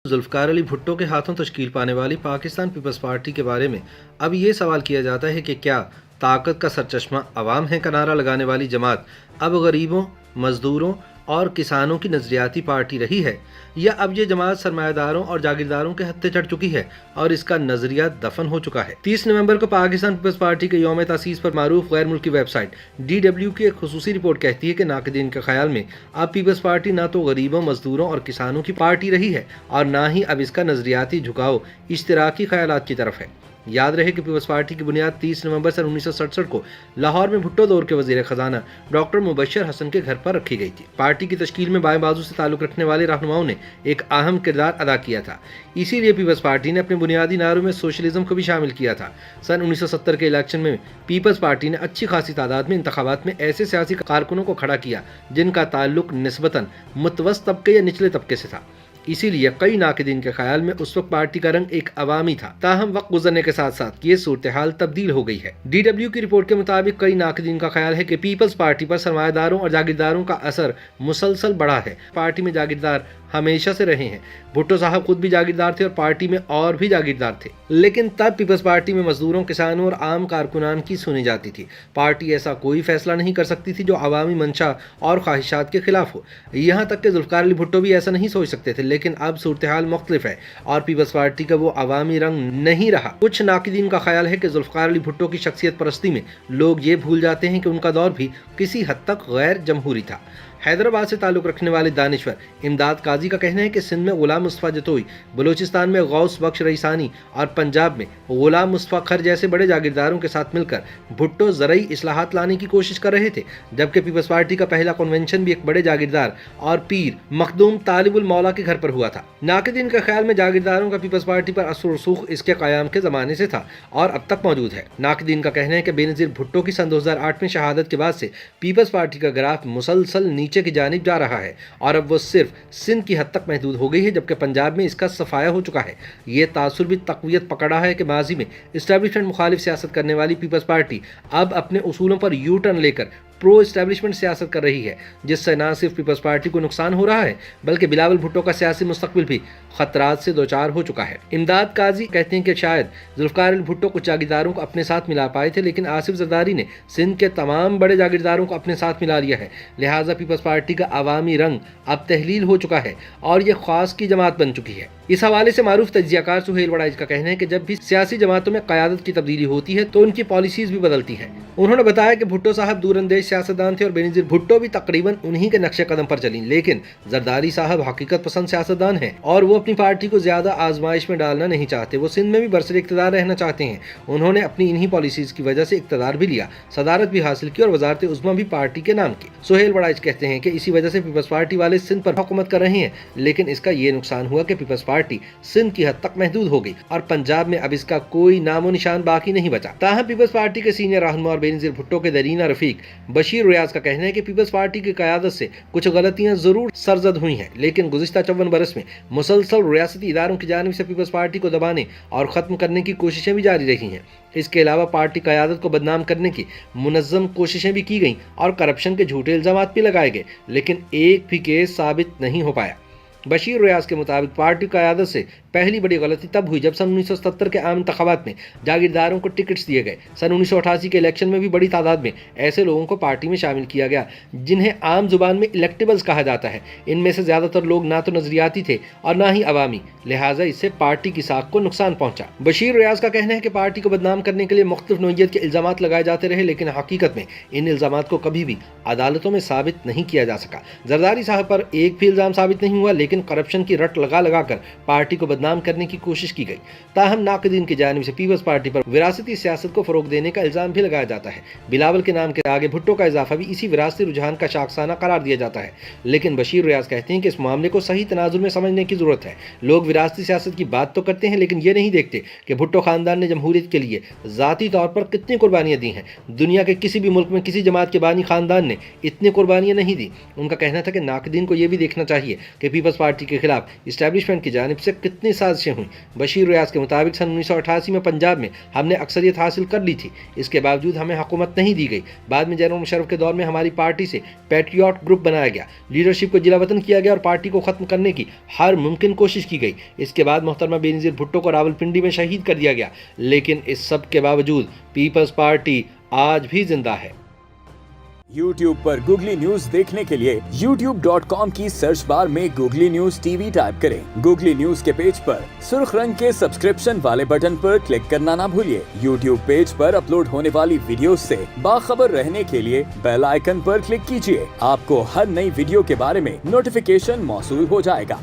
ذوالفقار علی بھٹو کے ہاتھوں تشکیل پانے والی پاکستان پیپلز پارٹی کے بارے میں اب یہ سوال کیا جاتا ہے کہ کیا طاقت کا سرچشمہ عوام ہے کا نعرہ لگانے والی جماعت اب غریبوں، مزدوروں اور کسانوں کی نظریاتی پارٹی رہی ہے، یا اب یہ جماعت سرمایہ داروں اور جاگیرداروں کے ہتھے چڑھ چکی ہے اور اس کا نظریہ دفن ہو چکا ہے۔ 30 نومبر کو پاکستان پیپلز پارٹی کے یوم تاسیس پر معروف غیر ملکی ویب سائٹ DW کی ایک خصوصی رپورٹ کہتی ہے کہ ناقدین کے خیال میں اب پیپلز پارٹی نہ تو غریبوں، مزدوروں اور کسانوں کی پارٹی رہی ہے اور نہ ہی اب اس کا نظریاتی جھکاؤ اشتراکی خیالات کی طرف ہے۔ یاد رہے کہ پیپلز پارٹی کی بنیاد 30 نومبر سن 1967 کو لاہور میں بھٹو دور کے وزیر خزانہ ڈاکٹر مبشر حسن کے گھر پر رکھی گئی تھی۔ پارٹی کی تشکیل میں بائیں بازو سے تعلق رکھنے والے رہنماؤں نے ایک اہم کردار ادا کیا تھا، اسی لیے پیپلز پارٹی نے اپنے بنیادی نعروں میں سوشلزم کو بھی شامل کیا تھا۔ سن 1970 کے الیکشن میں پیپلز پارٹی نے اچھی خاصی تعداد میں انتخابات میں ایسے سیاسی کارکنوں کو کھڑا کیا جن کا تعلق نسبتاً متوسط طبقے یا نچلے طبقے سے تھا، اسی لیے کئی ناقدین کے خیال میں اس وقت پارٹی کا رنگ ایک عوامی تھا۔ تاہم وقت گزرنے کے ساتھ ساتھ یہ صورتحال تبدیل ہو گئی ہے۔ DW کی رپورٹ کے مطابق کئی ناقدین کا خیال ہے کہ پیپلز پارٹی پر سرمایہ داروں اور جاگیرداروں کا اثر مسلسل بڑھا ہے۔ پارٹی میں جاگیردار ہمیشہ سے رہے ہیں، بھٹو صاحب خود بھی جاگیردار تھے اور پارٹی میں اور بھی جاگیردار تھے، لیکن تب پیپلز پارٹی میں مزدوروں، کسانوں اور عام کارکنان کی سنی جاتی تھی۔ پارٹی ایسا کوئی فیصلہ نہیں کر سکتی تھی جو عوامی منشا اور خواہشات کے خلاف ہو، یہاں تک کہ ذوالفقار علی بھٹو بھی ایسا نہیں سوچ سکتے تھے، لیکن اب صورتحال مختلف ہے اور پیپلز پارٹی کا وہ عوامی رنگ نہیں رہا۔ کچھ ناقدین کا خیال ہے کہ ذوالفقار علی بھٹو کی شخصیت پرستی میں لوگ یہ بھول جاتے ہیں کہ ان کا دور بھی کسی حد تک غیر جمہوری تھا۔ حیدرآباد سے تعلق رکھنے والے دانشور امداد قاضی کا کہنا ہے کہ سندھ میں غلام مصطفیٰ جتوئی، بلوچستان میں غوث بخش رئیسانی اور پنجاب میں غلام مصطفیٰ کھر جیسے بڑے جاگیرداروں کے ساتھ مل کر بھٹو زرعی اصلاحات لانے کی کوشش کر رہے تھے، جبکہ پیپلز پارٹی کا پہلا کنونشن بھی ایک بڑے جاگیردار اور پیر مخدوم طالب المولا کے گھر پر ہوا تھا۔ ناقدین کے خیال میں جاگیرداروں کا پیپلز پارٹی پر اثر و رسوخ اس کے قیام کے زمانے سے تھا اور اب تک موجود ہے۔ ناقدین کا کہنا ہے کہ بے نظیر بھٹو کی سن 2008 میں شہادت کے بعد سے پیپلز پارٹی کا گراف مسلسل نیچے کی جانب جا رہا ہے اور اب وہ صرف سندھ کی حد تک محدود ہو گئی ہے، جبکہ پنجاب میں اس کا صفایا ہو چکا ہے۔ یہ تاثر بھی تقویت پکڑا ہے کہ ماضی میں اسٹیبلشمنٹ مخالف سیاست کرنے والی پیپلز پارٹی اب اپنے اصولوں پر یو ٹرن لے کر پرو اسٹیبلشمنٹ سیاست کر رہی ہے، جس سے نہ صرف پیپلز پارٹی کو نقصان ہو رہا ہے بلکہ بلاول بھٹو کا سیاسی مستقبل بھی خطرات سے دوچار ہو چکا ہے۔ امداد قاضی کہتے ہیں کہ شاید ذوالفقار علی بھٹو کچھ جاگیرداروں کو اپنے ساتھ ملا پائے تھے، لیکن آصف زرداری نے سندھ کے تمام بڑے جاگیرداروں کو اپنے ساتھ ملا لیا ہے، لہٰذا پیپلز پارٹی کا عوامی رنگ اب تحلیل ہو چکا ہے اور یہ خاص کی جماعت بن چکی ہے۔ اس حوالے سے معروف تجزیہ کار سہیل وڑائچ کا کہنا ہے کہ جب بھی سیاسی جماعتوں میں قیادت کی تبدیلی ہوتی ہے تو ان کی پالیسیز بھی بدلتی ہیں۔ انہوں نے بتایا کہ بھٹو صاحب دور اندیش سیاستدان تھے اور بے نظیر بھٹو بھی تقریباً انہی کے نقش قدم پر چلیں، لیکن زرداری صاحب حقیقت پسند سیاستدان ہیں اور وہ اپنی پارٹی کو زیادہ آزمائش میں ڈالنا نہیں چاہتے، وہ سندھ میں بھی برسر اقتدار رہنا چاہتے ہیں۔ انہوں نے اپنی انہی پالیسیز کی وجہ سے اقتدار بھی لیا، صدارت بھی حاصل کی اور وزارت عظمیٰ بھی پارٹی کے نام کی۔ سہیل وڑائچ کہتے ہیں کہ اسی وجہ سے پیپلز پارٹی والے سندھ پر حکومت کر رہے ہیں، لیکن اس کا یہ نقصان ہوا کہ پیپلز پارٹی سندھ کی حد تک محدود ہو گئی اور پنجاب میں اب اس کا کوئی نام و نشان باقی نہیں بچا۔ تاہم پیپلز پارٹی کے سینئر رہنما اور بے نظیر بھٹو کے درینہ رفیق بشیر ریاض کا کہنا ہے کہ پیپلز پارٹی کی قیادت سے کچھ غلطیاں ضرور سرزد ہوئی ہیں، لیکن گزشتہ 54 برس میں مسلسل ریاستی اداروں کی جانب سے پیپلز پارٹی کو دبانے اور ختم کرنے کی کوششیں بھی جاری رہی ہیں۔ اس کے علاوہ پارٹی قیادت کو بدنام کرنے کی منظم کوششیں بھی کی گئیں اور کرپشن کے جھوٹے الزامات بھی لگائے گئے، لیکن ایک بھی کیس ثابت نہیں ہو پایا۔ بشیر ریاض کے مطابق پارٹی قیادت سے پہلی بڑی غلطی تب ہوئی جب سن 1970 کے عام انتخابات میں جاگیرداروں کو ٹکٹس دیے گئے۔ سن 1988 کے الیکشن میں بھی بڑی تعداد میں ایسے لوگوں کو پارٹی میں شامل کیا گیا جنہیں عام زبان میں الیکٹیبلز کہا جاتا ہے۔ ان میں سے زیادہ تر لوگ نہ تو نظریاتی تھے اور نہ ہی عوامی، لہٰذا اس سے پارٹی کی ساکھ کو نقصان پہنچا۔ بشیر ریاض کا کہنا ہے کہ پارٹی کو بدنام کرنے کے لیے مختلف نوعیت کے الزامات لگائے جاتے رہے، لیکن حقیقت میں ان الزامات کو کبھی بھی عدالتوں میں ثابت نہیں کیا جا سکا۔ زرداری صاحب پر ایک بھی الزام ثابت نہیں ہوا، لیکن کرپشن کی رٹ لگا کر پارٹی کو بدنام کرنے کی کوشش کی گئی۔ تاہم ناقدین کی جانب سے پیپلز پارٹی پر وراثتی سیاست کو فروغ دینے کا الزام بھی لگایا جاتا ہے۔ بلاول کے نام کے آگے بھٹو کا اضافہ بھی اسی وراثتی رجحان کا شاخسانہ قرار دیا جاتا ہے، لیکن بشیر ریاض کہتے ہیں کہ اس معاملے کو صحیح تناظر میں سمجھنے کی ضرورت ہے۔ لوگ وراثتی سیاست کی بات تو کرتے ہیں لیکن یہ نہیں دیکھتے کہ بھٹو خاندان نے جمہوریت کے لیے ذاتی طور پر کتنی قربانیاں دی ہیں۔ دنیا کے کسی بھی ملک میں کسی جماعت کے بانی خاندان نے اتنی قربانیاں نہیں دی۔ ان کا کہنا تھا کہ ناقدین کو یہ بھی دیکھنا چاہیے کہ پیپلز پارٹی کے خلاف اسٹیبلشمنٹ کی جانب سے کتنی سازشیں ہوئیں۔ بشیر ریاض کے مطابق سن 1988 میں پنجاب میں ہم نے اکثریت حاصل کر لی تھی، اس کے باوجود ہمیں حکومت نہیں دی گئی۔ بعد میں جنرل مشرف کے دور میں ہماری پارٹی سے پیٹریوٹ گروپ بنایا گیا، لیڈرشپ کو جلا وطن کیا گیا اور پارٹی کو ختم کرنے کی ہر ممکن کوشش کی گئی۔ اس کے بعد محترمہ بے نظیر بھٹو کو راولپنڈی میں شہید کر دیا گیا، لیکن اس سب کے باوجود پیپلز پارٹی آج بھی زندہ ہے۔ YouTube پر گوگلی نیوز دیکھنے کے لیے youtube.com کی سرچ بار میں googly news T V type کریں۔ گوگلی نیوز کے پیج پر سرخ رنگ کے سبسکرپشن والے بٹن پر کلک کرنا نہ بھولیے۔ YouTube پیج پر اپلوڈ ہونے والی ویڈیوز سے باخبر رہنے کے لیے بیل آئیکن پر کلک کیجیے۔ آپ کو ہر نئی ویڈیو کے بارے میں نوٹیفیکیشن موصول ہو جائے گا۔